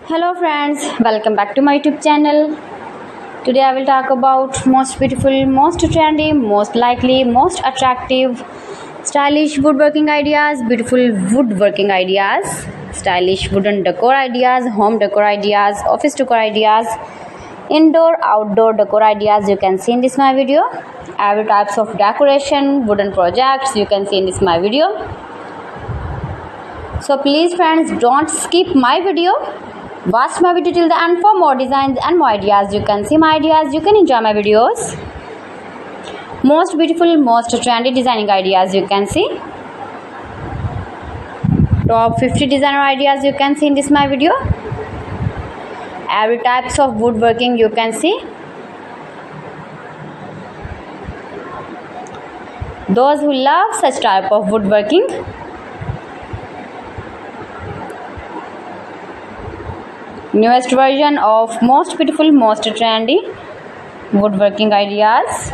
Hello friends, welcome back to my YouTube channel. Today I will talk about most beautiful, most trendy, most likely, most attractive, stylish woodworking ideas, beautiful woodworking ideas, stylish wooden decor ideas, home decor ideas, office decor ideas, indoor, outdoor decor ideas you can see in this my video. Every types of decoration, wooden projects you can see in this my video. So please friends, don't skip my video. Watch my video till the end for more designs and more ideas. You can see my ideas, you can enjoy my videos. Most beautiful, most trendy designing ideas you can see. Top 50 designer ideas you can see in this my video. Every types of woodworking you can see. Those who love such type of woodworking, newest version of most beautiful, most trendy woodworking ideas.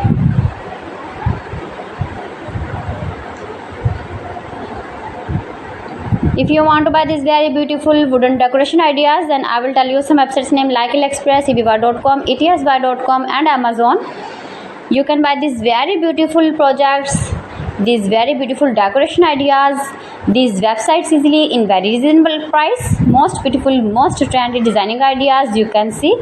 If you want to buy these very beautiful wooden decoration ideas, then I will tell you some websites name like Elegance, eBay.com, etsbuy.com and Amazon. You can buy these very beautiful projects, these very beautiful decoration ideas, these websites easily in very reasonable price. Most beautiful, most trendy designing ideas you can see.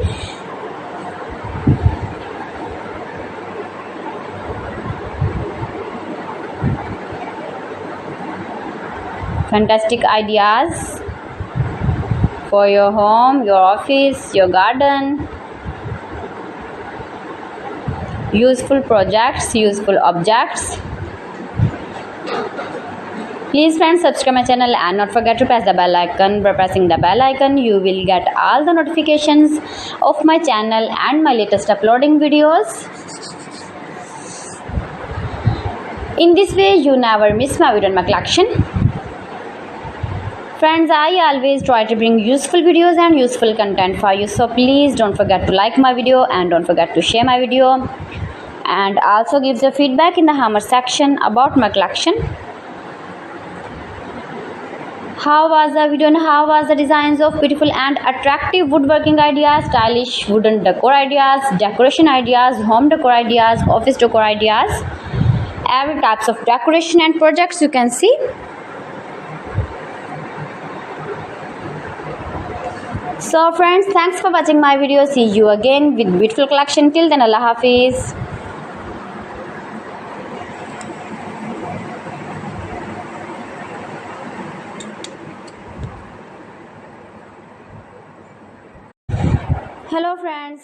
Fantastic ideas for your home, your office, your garden. Useful projects, useful objects. Please friends, subscribe my channel and not forget to press the bell icon. By pressing the bell icon, you will get all the notifications of my channel and my latest uploading videos. In this way, you never miss my video and my collection. Friends, I always try to bring useful videos and useful content for you. So please don't forget to like my video and don't forget to share my video. And also give your feedback in the comment section about my collection. How was the video and how was the designs of beautiful and attractive woodworking ideas, stylish wooden decor ideas, decoration ideas, home decor ideas, office decor ideas, every types of decoration and projects you can see. So friends, thanks for watching my video. See you again with beautiful collection. Till then, Allah Hafiz. Hello friends.